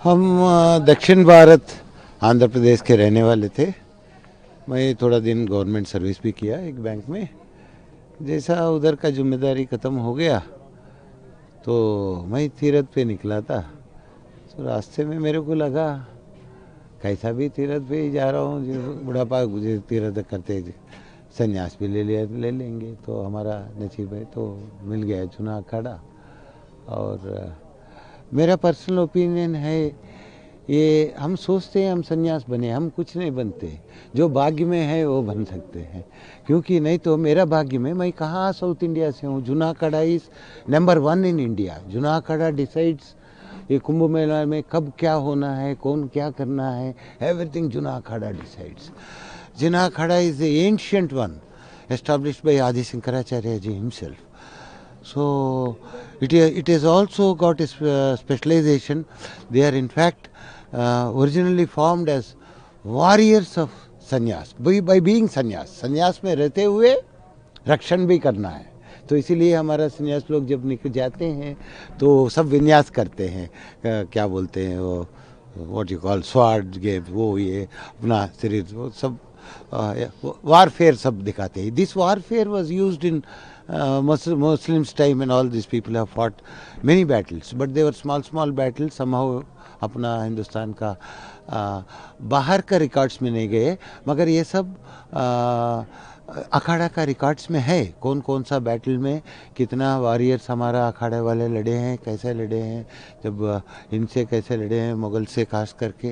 हम दक्षिण भारत आंध्र प्रदेश के रहने वाले थे। मैं थोड़ा दिन गवर्नमेंट सर्विस भी किया एक बैंक में। जैसा उधर का जिम्मेदारी ख़त्म हो गया तो मैं तीरथ पे निकला था। तो रास्ते में मेरे को लगा कैसा भी तीरथ पे ही जा रहा हूँ, बुढ़ापा गुजर तीरथ करते संन्यास भी ले लेंगे तो हमारा नसीब है। तो मिल गया चुना अखाड़ा। और मेरा पर्सनल ओपिनियन है, ये हम सोचते हैं हम संन्यास बने, हम कुछ नहीं बनते। जो भाग्य में है वो बन सकते हैं, क्योंकि नहीं तो मेरा भाग्य में, मैं कहाँ साउथ इंडिया से हूँ। चुना Akhada is number 1 in India. चुना अखाड़ा डिसाइड्स ये कुंभ मेला में कब क्या होना है, कौन क्या करना है, एवरीथिंग चुना Akhada decides. Chuna Akhada is the ancient one established by Adi Shankaracharya ji himself. So it has also got a specialization. They are in fact originally formed as warriors of sannyas by being sannyas. संन्यास में रहते हुए रक्षण भी करना है। तो इसीलिए हमारा संन्यास लोग जब निकल जाते हैं तो सब विन्यास करते हैं। क्या बोलते हैं वो, what you call sword game, वो ये अपना शरीर वो सब वारफेयर सब दिखाते हैं। This warfare was used in Muslims time, and all these people have fought many battles, but they were small battles. Somehow अपना हिंदुस्तान का बाहर का रिकॉर्ड्स में नहीं गए, मगर ये सब अखाड़ा का रिकॉर्ड्स में है। कौन कौन सा बैटल में कितना वॉरियर्स हमारा अखाड़े वाले लड़े हैं, कैसे लड़े हैं, जब इनसे कैसे लड़े हैं, मुगल से खास करके।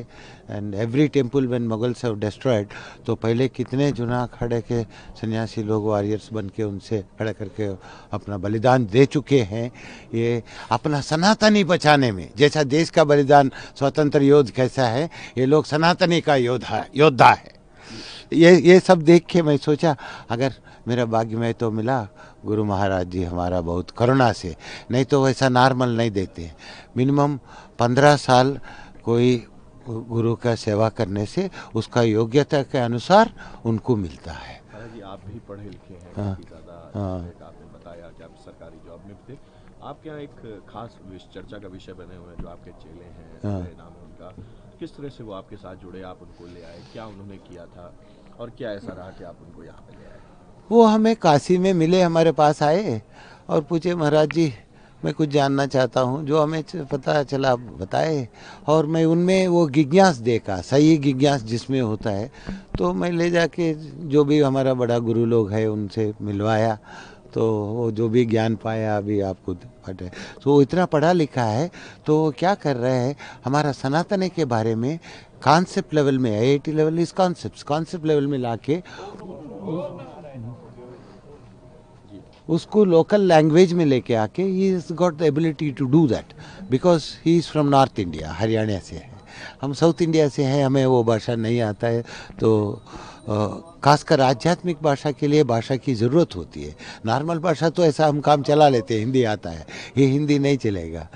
And every temple when Mughals have destroyed, तो पहले कितने चुना अखाड़े के सन्यासी लोग वॉरियर्स बन के उनसे खड़ा करके अपना बलिदान दे चुके हैं। ये अपना सनातनी बचाने में, जैसा देश का बलिदान स्वतंत्र योद्धा कैसा है, ये लोग सनातनी का योद्धा है। ये सब देख के मैं सोचा अगर मेरा भाग्य में तो मिला, गुरु महाराज जी हमारा बहुत करुणा से, नहीं तो वैसा नॉर्मल नहीं देते। मिनिमम 15 साल कोई गुरु का सेवा करने से उसका योग्यता के अनुसार उनको मिलता है। जी आप भी पढ़े लिखे हैं, काफ़ी ज़्यादा। आपने बताया कि आप सरकारी जॉब में थे। आपके यहाँ एक खास चर्चा का विषय बने हुए हैं जो आपके चेले हैं, नाम है उनका। किस तरह से वो आपके साथ जुड़े, आप उनको ले आए, क्या उन्होंने किया था और क्या ऐसा रहा कि आप उनको यहाँ पे ले आए? वो हमें काशी में मिले, हमारे पास आए और पूछे महाराज जी मैं कुछ जानना चाहता हूँ। जो हमें पता चला बताए, और मैं उनमें वो जिज्ञास देखा, सही जिज्ञास जिसमें होता है। तो मैं ले जाके जो भी हमारा बड़ा गुरु लोग है उनसे मिलवाया, तो वो जो भी ज्ञान पाया अभी आपको पता है। तो वो इतना पढ़ा लिखा है, तो वो क्या कर रहे हैं, हमारा सनातन के बारे में कॉन्सेप्ट लेवल में, IIT लेवल इस कॉन्सेप्ट लेवल में लाके उसको लोकल लैंग्वेज में लेके आके he is got the ability to do that, because he is from North India, Haryana से है। हम साउथ इंडिया से हैं, हमें वो भाषा नहीं आता है। तो खासकर आध्यात्मिक भाषा के लिए भाषा की ज़रूरत होती है। नॉर्मल भाषा तो ऐसा हम काम चला लेते हैं, हिंदी आता है, ये हिंदी नहीं चलेगा।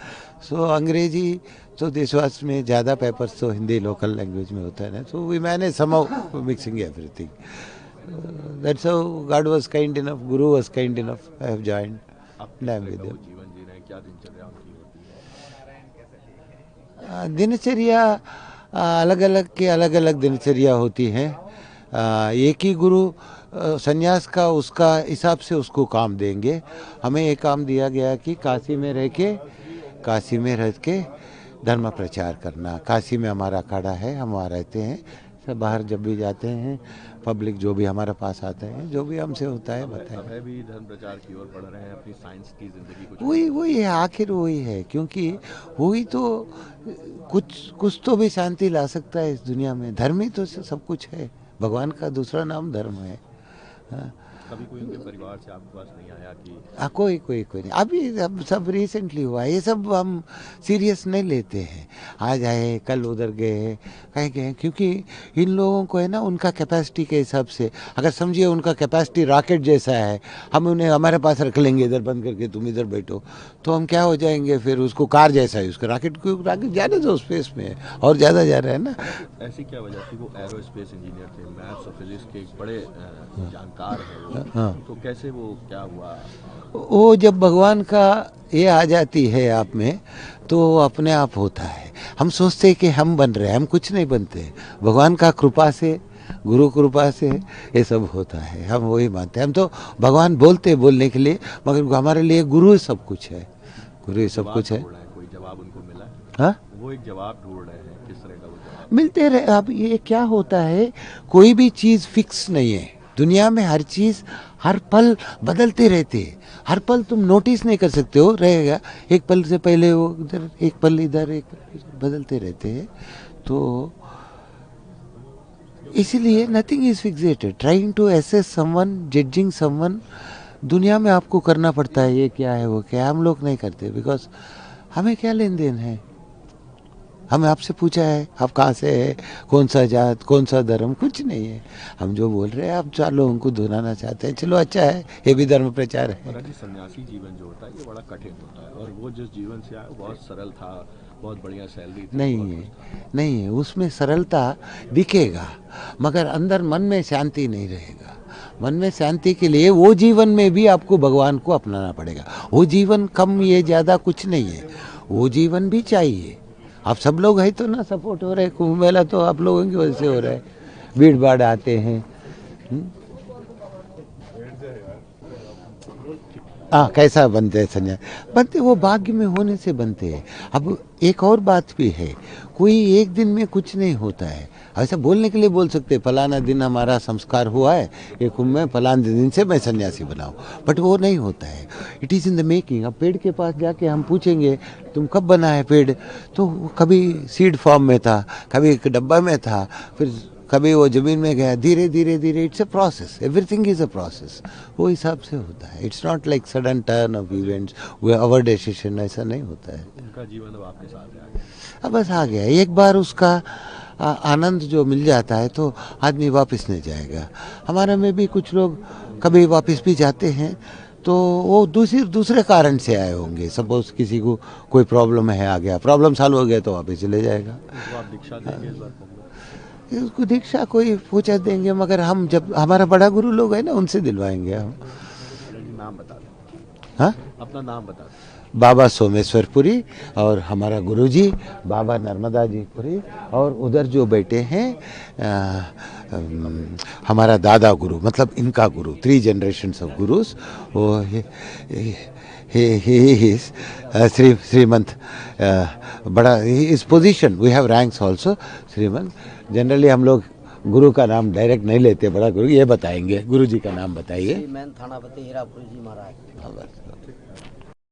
सो अंग्रेजी तो देशवास में ज़्यादा पेपर्स तो हिंदी लोकल लैंग्वेज में होता है ना। So we manage somehow mixing everything. That's how God was kind enough, Guru was kind enough. I have joined. I'm with them. जीवन जी रहे हैं, क्या दिनचर्या उनकी होती है? दिनचर्या अलग अलग के अलग अलग दिनचर्या होती है। एक ही गुरु संन्यास का उसका हिसाब से उसको काम देंगे। हमें एक काम दिया गया कि काशी में रह के धर्म प्रचार करना। काशी में हमारा अखाड़ा है, हम वहाँ रहते हैं। सब बाहर जब भी जाते हैं, पब्लिक जो भी हमारे पास आते हैं, जो भी हमसे होता है बताएं। अब है भी धर्म प्रचार की ओर बढ़ रहे हैं, अपनी साइंस की जिंदगी कुछ वही है, आखिर वही है, क्योंकि वही तो कुछ तो भी शांति ला सकता है इस दुनिया में। धर्म ही तो सब कुछ है, भगवान का दूसरा नाम धर्म है। हाँ। कभी कोई उनके परिवार से आपके पास नहीं आया कि कोई नहीं। अभी अब सब रिसेंटली हुआ, ये सब हम सीरियस नहीं लेते हैं। आज आए कल उधर गए, कहीं गए, क्योंकि इन लोगों को है ना उनका कैपेसिटी के हिसाब से, अगर समझिए उनका कैपेसिटी रॉकेट जैसा है, हम उन्हें हमारे पास रख लेंगे इधर बंद करके, तुम इधर बैठो, तो हम क्या हो जाएंगे फिर। उसको कार जैसा है उसका, रॉकेट जाने दो स्पेस में, और ज़्यादा जा रहा है ना। ऐसी क्या वजह थी? वो एरोस्पेस इंजीनियर थे, मैथ्स और फिजिक्स के एक बड़े जानकार हैं वो। हाँ। तो कैसे वो क्या हुआ? वो जब भगवान का ये आ जाती है आप में तो वो अपने आप होता है। हम सोचते हैं कि हम बन रहे हैं, हम कुछ नहीं बनते। भगवान का कृपा से, गुरु कृपा से ये सब होता है। हम वही मानते हैं। हम तो भगवान बोलते हैं बोलने के लिए, मगर हमारे लिए गुरु ही सब कुछ है। गुरु ही सब जवाब कुछ है। ढूंढ रहे हैं, कोई जवाब उनको मिला है? हाँ, वो एक जवाब ढूंढ रहे हैं, किस तरह का वो जवाब? मिलते रहे। अब ये क्या होता है, कोई भी चीज़ फिक्स नहीं है दुनिया में। हर चीज़ हर पल बदलते रहते हैं। हर पल तुम नोटिस नहीं कर सकते हो, रहेगा एक पल से पहले वो इधर, एक पल इधर, एक पल बदलते रहते हैं। तो इसीलिए nothing is fixated. Trying to assess someone, judging someone, दुनिया में आपको करना पड़ता है। ये क्या है, वो क्या है, हम लोग नहीं करते। बिकॉज हमें क्या लेन देन है। हमें आपसे पूछा है आप कहाँ से है, कौन सा जात, कौन सा धर्म, कुछ नहीं है। हम जो बोल रहे हैं आप 4 लोगों को धुनाना चाहते हैं, चलो अच्छा है, ये भी धर्म प्रचार है। महाराज जी, सन्यासी जीवन जो होता है ये बड़ा कठिन होता है, और वो जिस जीवन से आए वो बहुत सरल था, बहुत बढ़िया सैलरी थी। नहीं बहुत है, कुछ था। नहीं है, उसमें सरलता दिखेगा मगर अंदर मन में शांति नहीं रहेगा। मन में शांति के लिए वो जीवन में भी आपको भगवान को अपनाना पड़ेगा। वो जीवन कम ये ज़्यादा कुछ नहीं है, वो जीवन भी चाहिए। आप सब लोग हैं तो ना सपोर्ट हो रहे, कुंभ मेला तो आप लोगों की वजह से हो रहा है, भीड़ भाड़ आते हैं। हाँ, कैसा बनते हैं संन्यास, बनते वो भाग्य में होने से बनते हैं। अब एक और बात भी है, कोई एक दिन में कुछ नहीं होता है। ऐसा बोलने के लिए बोल सकते फलाना दिन हमारा संस्कार हुआ है, ये कुंभ में फलाने दिन से मैं सन्यासी बनाऊं, बट वो नहीं होता है। It is in the making. अब पेड़ के पास जाके हम पूछेंगे तुम कब बना है पेड़, तो वो कभी सीड फॉर्म में था, कभी एक डब्बा में था, फिर कभी वो ज़मीन में गया। धीरे धीरे धीरे, it's a process, everything is a process. वो हिसाब से होता है। It's not like sudden turn off events, वो अवर डिसीजन, ऐसा नहीं होता है। उनका जीवन अब आपके साथ आ गया। अब बस आ गया, एक बार उसका आनंद जो मिल जाता है तो आदमी वापस नहीं जाएगा। हमारे में भी कुछ लोग कभी वापस भी जाते हैं तो वो दूसरे कारण से आए होंगे। सपोज किसी को कोई प्रॉब्लम है, आ गया, प्रॉब्लम सॉल्व हो गया तो वापस चले जाएगा। उनको आप दीक्षा देंगे इस बार कुंभ में? उसको दीक्षा कोई पूछा देंगे, मगर हम जब हमारा बड़ा गुरु लोग है ना, उनसे दिलवाएंगे हम। नाम बता दें, हाँ, अपना नाम बता दें। बाबा सोमेश्वरपुरी और हमारा गुरुजी बाबा नर्मदा जी पुरी, और उधर जो बैठे हैं हमारा दादा गुरु, मतलब इनका गुरु, 3 जनरेशन्स ऑफ गुरुस। वो श्रीमंत, बड़ा इस position, we have ranks also. श्रीमंत, जनरली हम लोग गुरु का नाम डायरेक्ट नहीं लेते, बड़ा गुरु ये बताएंगे, गुरु जी का नाम बताइए। श्रीमंत थानापति हीरापुरी जी महाराज। हाँ, बस।